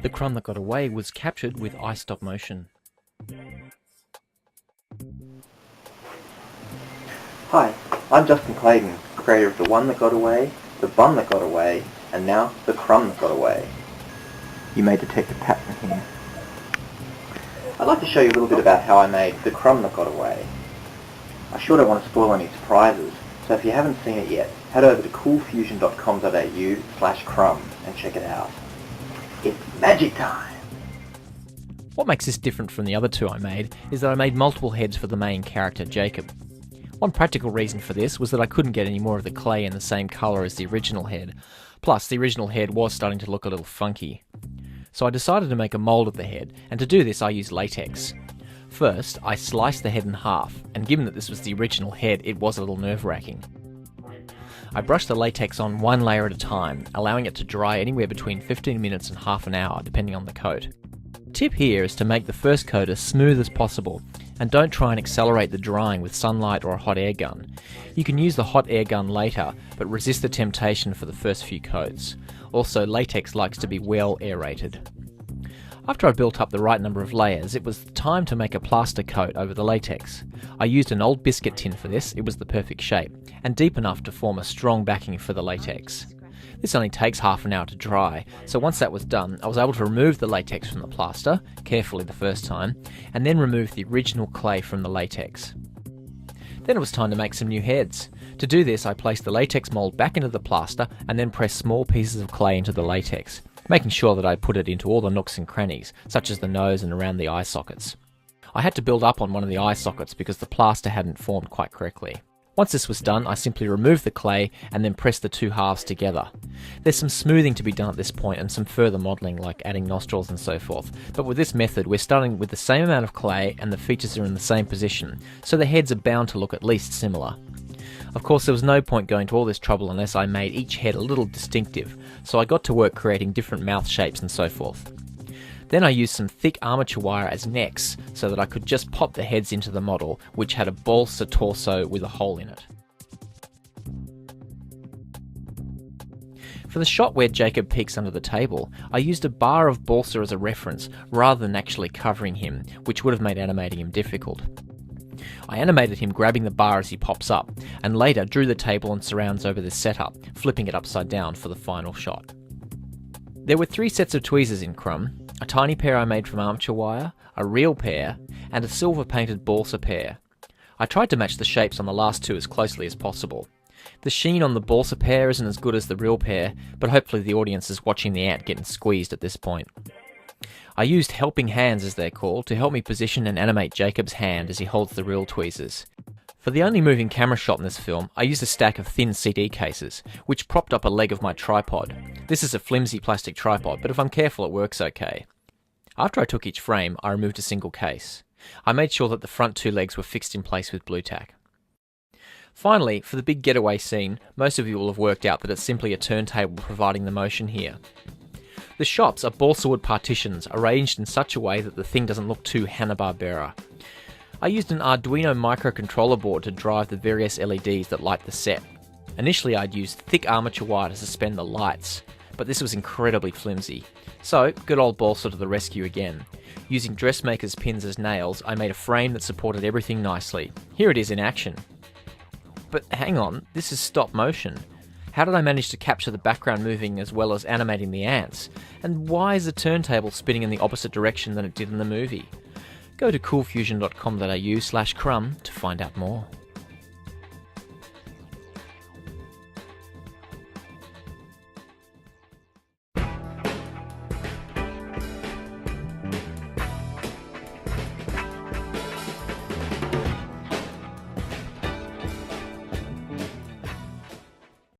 The crumb that got away was captured with stop motion. Hi, I'm Justin Clayton, creator of The One That Got Away, The Bun That Got Away, and now The Crumb That Got Away. You may detect a pattern here. I'd like to show you a little bit about how I made The Crumb That Got Away. I sure don't want to spoil any surprises, so if you haven't seen it yet, head over to coolfusion.com.au/crumb and check it out. It's magic time! What makes this different from the other two I made is that I made multiple heads for the main character, Jacob. One practical reason for this was that I couldn't get any more of the clay in the same colour as the original head, plus the original head was starting to look a little funky. So I decided to make a mould of the head, and to do this I used latex. First, I sliced the head in half, and given that this was the original head, it was a little nerve-wracking. I brushed the latex on one layer at a time, allowing it to dry anywhere between 15 minutes and half an hour, depending on the coat. The tip here is to make the first coat as smooth as possible, and don't try and accelerate the drying with sunlight or a hot air gun. You can use the hot air gun later, but resist the temptation for the first few coats. Also, latex likes to be well aerated. After I built up the right number of layers, it was time to make a plaster coat over the latex. I used an old biscuit tin for this, it was the perfect shape, and deep enough to form a strong backing for the latex. This only takes half an hour to dry, so once that was done, I was able to remove the latex from the plaster, carefully the first time, and then remove the original clay from the latex. Then it was time to make some new heads. To do this, I placed the latex mould back into the plaster and then pressed small pieces of clay into the latex, making sure that I put it into all the nooks and crannies, such as the nose and around the eye sockets. I had to build up on one of the eye sockets because the plaster hadn't formed quite correctly. Once this was done, I simply removed the clay and then pressed the two halves together. There's some smoothing to be done at this point and some further modelling like adding nostrils and so forth, but with this method we're starting with the same amount of clay and the features are in the same position, so the heads are bound to look at least similar. Of course, there was no point going to all this trouble unless I made each head a little distinctive, so I got to work creating different mouth shapes and so forth. Then I used some thick armature wire as necks so that I could just pop the heads into the model, which had a balsa torso with a hole in it. For the shot where Jacob peeks under the table, I used a bar of balsa as a reference rather than actually covering him, which would have made animating him difficult. I animated him grabbing the bar as he pops up, and later drew the table and surrounds over this setup, flipping it upside down for the final shot. There were 3 sets of tweezers in Crumb, a tiny pair I made from armature wire, a real pair, and a silver painted balsa pair. I tried to match the shapes on the last 2 as closely as possible. The sheen on the balsa pair isn't as good as the real pair, but hopefully the audience is watching the ant getting squeezed at this point. I used helping hands, as they're called, to help me position and animate Jacob's hand as he holds the real tweezers. For the only moving camera shot in this film, I used a stack of thin CD cases, which propped up a leg of my tripod. This is a flimsy plastic tripod, but if I'm careful it works okay. After I took each frame, I removed a single case. I made sure that the front 2 legs were fixed in place with blue tack. Finally, for the big getaway scene, most of you will have worked out that it's simply a turntable providing the motion here. The shops are balsa wood partitions arranged in such a way that the thing doesn't look too Hanna-Barbera. I used an Arduino microcontroller board to drive the various LEDs that light the set. Initially I'd used thick armature wire to suspend the lights, but this was incredibly flimsy. So, good old balsa to the rescue again. Using dressmaker's pins as nails, I made a frame that supported everything nicely. Here it is in action. But hang on, this is stop motion. How did I manage to capture the background moving as well as animating the ants? And why is the turntable spinning in the opposite direction than it did in the movie? Go to coolfusion.com.au/crumb to find out more.